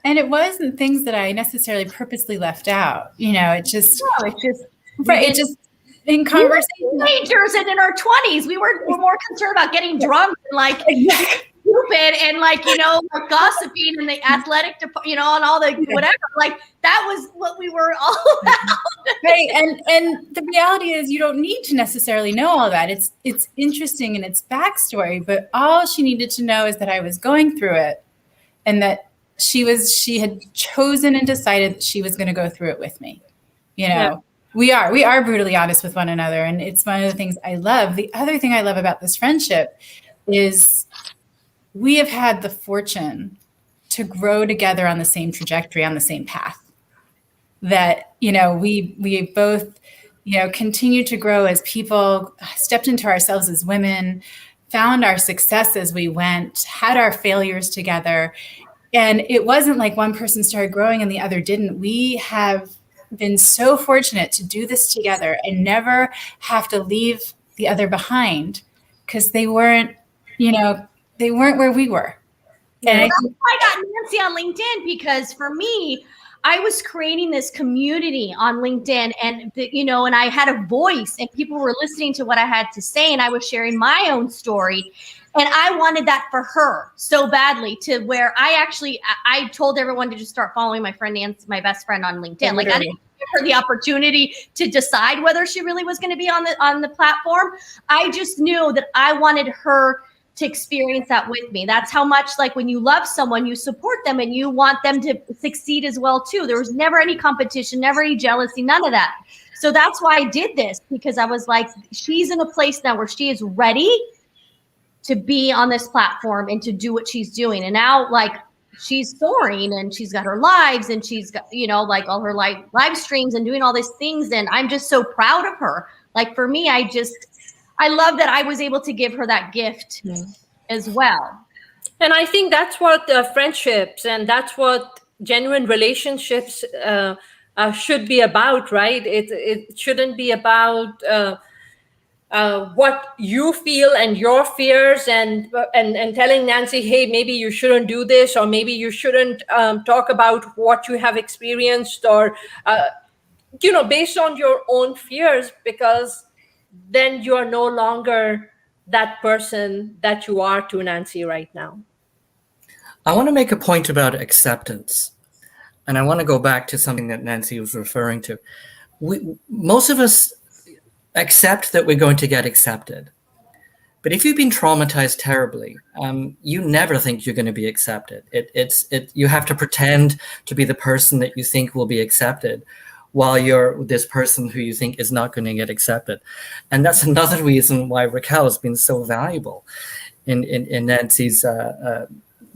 And it wasn't things that I necessarily purposely left out. It's just right. It just in conversation. Teenagers and in our 20s, we were more concerned about getting drunk and like stupid and like gossiping and the athletic, and all the whatever. Like that was what we were all about. Right. And the reality is, you don't need to necessarily know all that. It's interesting in its backstory, but all she needed to know is that I was going through it, and that she had chosen and decided that she was going to go through it with me. We are brutally honest with one another. And it's one of the things I love. The other thing I love about this friendship is we have had the fortune to grow together on the same trajectory, on the same path. That, we both, continue to grow as people, stepped into ourselves as women, found our success as we went, had our failures together. And it wasn't like one person started growing and the other didn't. We have been so fortunate to do this together and never have to leave the other behind, because they weren't where we were. And that's why I got Nancy on LinkedIn, because for me, I was creating this community on LinkedIn, and and I had a voice, and people were listening to what I had to say, and I was sharing my own story. And I wanted that for her so badly, to where I told everyone to just start following my friend Nancy, my best friend, on LinkedIn. Like, I didn't give her the opportunity to decide whether she really was going to be on the platform. I just knew that I wanted her to experience that with me. That's how much, like, when you love someone, you support them and you want them to succeed as well too. There was never any competition, never any jealousy, none of that. So that's why I did this, because I was like, she's in a place now where she is ready to be on this platform and to do what she's doing. And now, like, she's soaring, and she's got her lives, and she's got, like, all her live streams and doing all these things. And I'm just so proud of her. Like, for me, I love that I was able to give her that gift as well. And I think that's what friendships, and that's what genuine relationships should be about, right? It shouldn't be about what you feel and your fears, and telling Nancy, hey, maybe you shouldn't do this, or maybe you shouldn't talk about what you have experienced, or based on your own fears, because then you are no longer that person that you are to Nancy right now. I want to make a point about acceptance. And I want to go back to something that Nancy was referring to. Most of us accept that we're going to get accepted. But if you've been traumatized terribly, you never think you're going to be accepted. You have to pretend to be the person that you think will be accepted, while you're this person who you think is not going to get accepted. And that's another reason why Raquel has been so valuable in Nancy's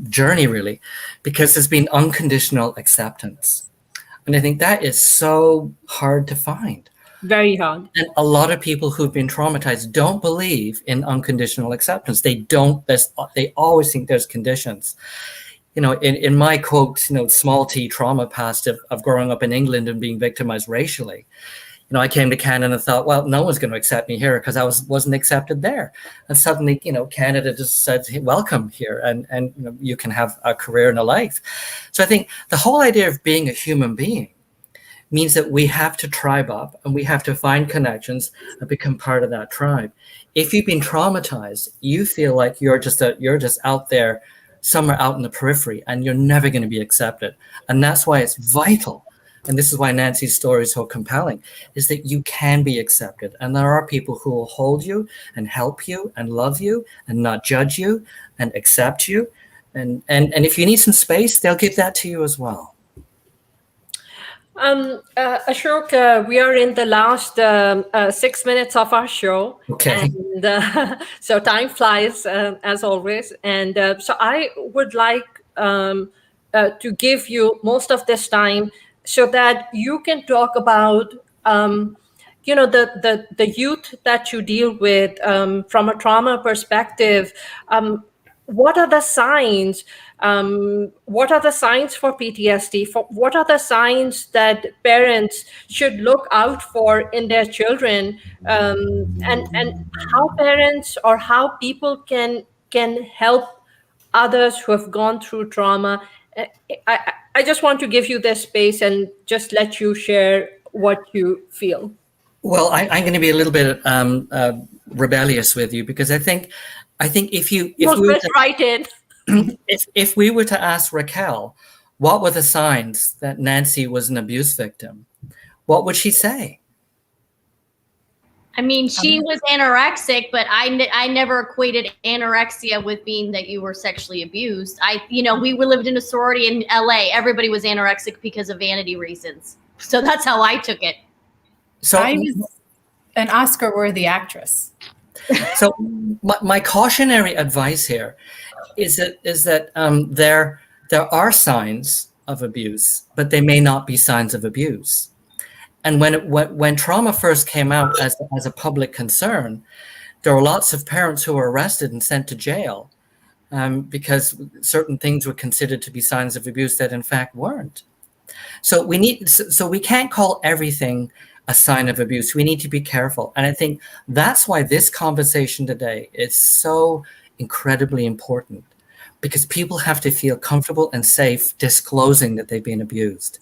journey, really, because there's been unconditional acceptance. And I think that is so hard to find. Very hard. And a lot of people who've been traumatized don't believe in unconditional acceptance. They always think there's conditions. In my quote, small t trauma past of growing up in England and being victimized racially, I came to Canada and thought, well, no one's going to accept me here because I wasn't accepted there. And suddenly, Canada just said, hey, welcome here, and you can have a career and a life. So I think the whole idea of being a human being means that we have to tribe up, and we have to find connections and become part of that tribe. If you've been traumatized, you feel like you're just out there, somewhere out in the periphery, and you're never going to be accepted. And that's why it's vital, and this is why Nancy's story is so compelling, is that you can be accepted. And there are people who will hold you and help you and love you and not judge you and accept you. And if you need some space, they'll give that to you as well. Ashok, we are in the last 6 minutes of our show. Okay. And so time flies, as always. And so I would like to give you most of this time so that you can talk about, the youth that you deal with from a trauma perspective. What are the signs? What are the signs for PTSD? What are the signs that parents should look out for in their children? And how parents or how people can help others who have gone through trauma. I just want to give you this space and just let you share what you feel. Well, I'm going to be a little bit rebellious with you, because I think if we were to ask Raquel, what were the signs that Nancy was an abuse victim, what would she say? I mean, she was anorexic, but I never equated anorexia with being that you were sexually abused. We lived in a sorority in LA. Everybody was anorexic because of vanity reasons. So that's how I took it. So I was an Oscar-worthy actress. So my cautionary advice here is that there are signs of abuse, but they may not be signs of abuse. And when trauma first came out as a public concern, there were lots of parents who were arrested and sent to jail because certain things were considered to be signs of abuse that in fact weren't. So we can't call everything a sign of abuse. We need to be careful. And I think that's why this conversation today is so incredibly important, because people have to feel comfortable and safe disclosing that they've been abused.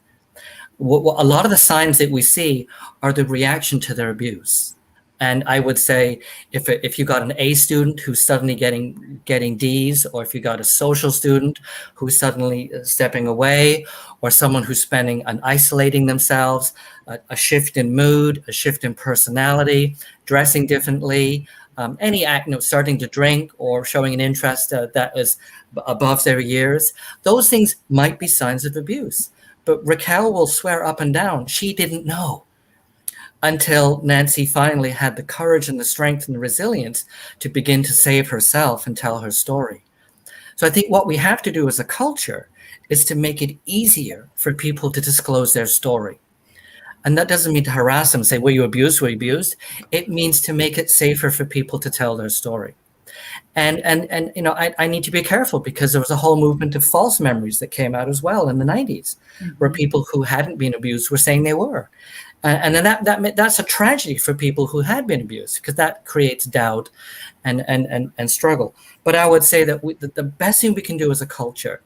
A lot of the signs that we see are the reaction to their abuse. And I would say if you got an A student who's suddenly getting D's, or if you got a social student who's suddenly stepping away, or someone who's spending and isolating themselves, a shift in mood, a shift in personality, dressing differently, any act, starting to drink or showing an interest that is above their years, those things might be signs of abuse. But Raquel will swear up and down she didn't know, until Nancy finally had the courage and the strength and the resilience to begin to save herself and tell her story. So I think what we have to do as a culture is to make it easier for people to disclose their story. And that doesn't mean to harass them, say, were you abused, were you abused? It means to make it safer for people to tell their story. And I need to be careful, because there was a whole movement of false memories that came out as well in the 90s, where people who hadn't been abused were saying they were. And then that's a tragedy for people who had been abused, because that creates doubt and struggle. But I would say that the best thing we can do as a culture,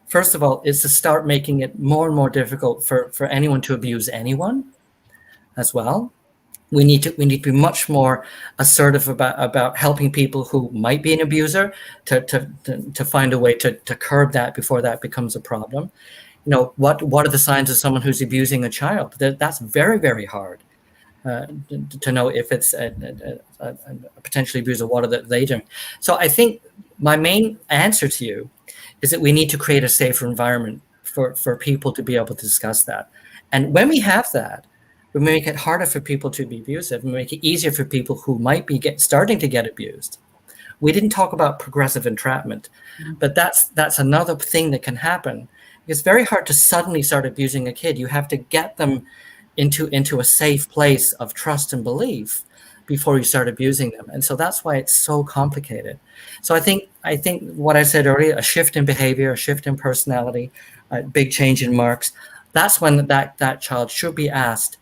first of all, is to start making it more and more difficult for anyone to abuse anyone as well. We need to be much more assertive about helping people who might be an abuser to find a way to curb that before that becomes a problem. What are the signs of someone who's abusing a child? That's very, very hard to know if it's a potentially abuser. What are they doing? So I think my main answer to you is that we need to create a safer environment for people to be able to discuss that. And when we have that, we make it harder for people to be abusive. We make it easier for people who might be starting to get abused. We didn't talk about progressive entrapment, but that's another thing that can happen. It's very hard to suddenly start abusing a kid. You have to get them into a safe place of trust and belief before you start abusing them. And so that's why it's so complicated. So I think what I said earlier, a shift in behavior, a shift in personality, a big change in marks, that's when that child should be asked,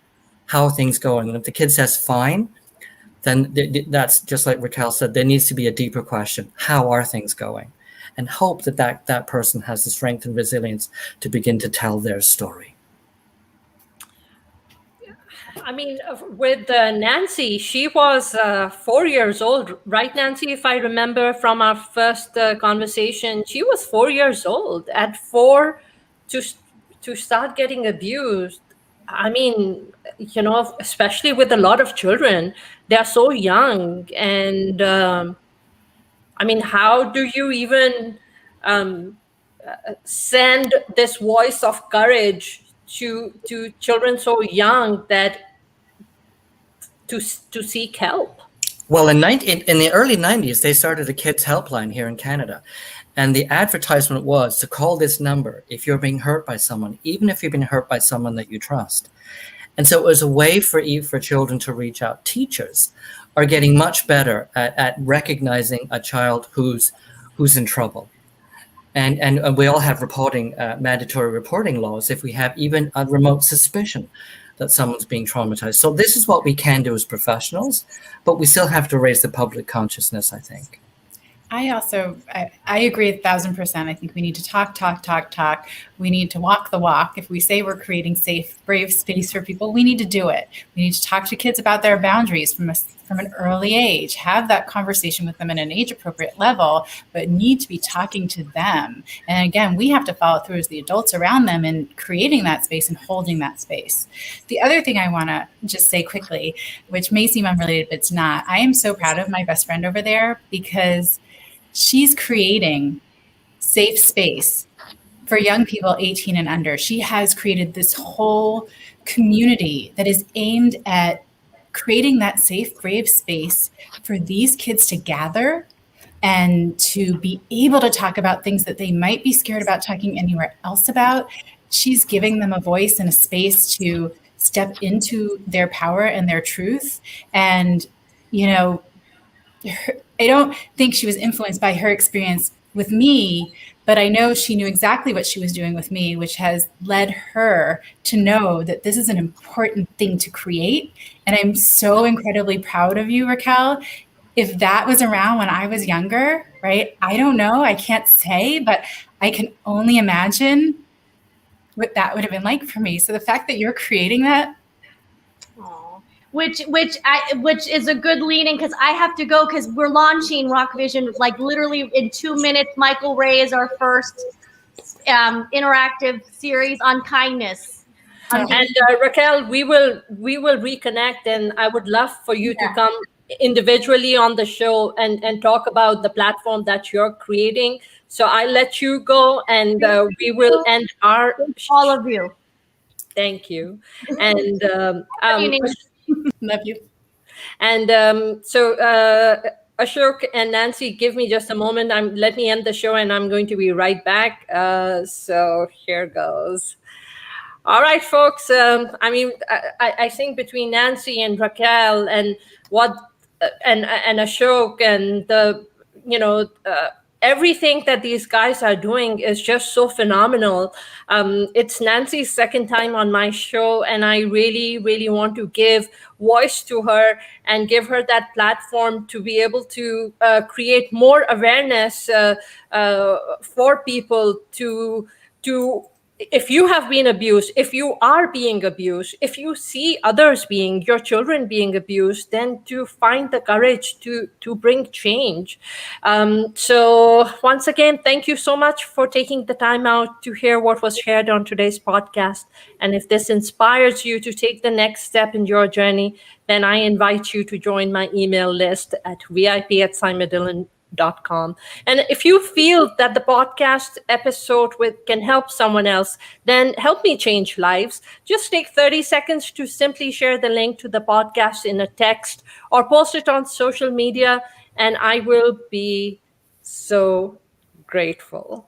how are things going? And if the kid says fine, then that's just like Raquel said, there needs to be a deeper question. How are things going? And hope that person has the strength and resilience to begin to tell their story. I mean, with Nancy, she was 4 years old, right, Nancy? If I remember from our first conversation, she was 4 years old. At 4, to start getting abused. I mean, especially with a lot of children, they're so young. And I mean, how do you even send this voice of courage to children so young that to seek help? Well, in the early 90s, they started a kids helpline here in Canada. And the advertisement was to call this number if you're being hurt by someone, even if you've been hurt by someone that you trust. And so it was a way for children to reach out. Teachers are getting much better at recognizing a child who's in trouble. And we all have mandatory reporting laws if we have even a remote suspicion that someone's being traumatized. So this is what we can do as professionals, but we still have to raise the public consciousness, I think. I agree 1,000%. I think we need to talk. We need to walk the walk. If we say we're creating safe, brave space for people, we need to do it. We need to talk to kids about their boundaries from an early age, have that conversation with them at an age appropriate level, but need to be talking to them. And again, we have to follow through as the adults around them in creating that space and holding that space. The other thing I want to just say quickly, which may seem unrelated, but it's not, I am so proud of my best friend over there, because she's creating safe space for young people 18 and under. She has created this whole community that is aimed at creating that safe, brave space for these kids to gather and to be able to talk about things that they might be scared about talking anywhere else about. She's giving them a voice and a space to step into their power and their truth. And, I don't think she was influenced by her experience with me, but I know she knew exactly what she was doing with me, which has led her to know that this is an important thing to create. And I'm so incredibly proud of you, Raquel. If that was around when I was younger, right? I don't know, I can't say, but I can only imagine what that would have been like for me. So the fact that you're creating that, which is a good lead-in, because I have to go, because we're launching RAQVISION like literally in 2 minutes. Michael Ray is our first interactive series on kindness. And Raquel, we will reconnect, and I would love for you to come individually on the show and talk about the platform that you're creating. So I'll let you go, and we will end our all of you. Thank you. And love you. And so Ashok and Nancy, give me just a moment. Let me end the show, and I'm going to be right back. So here goes. All right, folks. I think between Nancy and Raquel and and Ashok and everything that these guys are doing is just so phenomenal. It's Nancy's second time on my show, and I really, really want to give voice to her and give her that platform to be able to create more awareness for people to if you have been abused, if you are being abused, if you see others your children being abused, then to find the courage to bring change. So once again, thank you so much for taking the time out to hear what was shared on today's podcast. And if this inspires you to take the next step in your journey, then I invite you to join my email list at vip@saimadillon.com. And if you feel that the podcast episode can help someone else, then help me change lives. Just take 30 seconds to simply share the link to the podcast in a text or post it on social media, and I will be so grateful.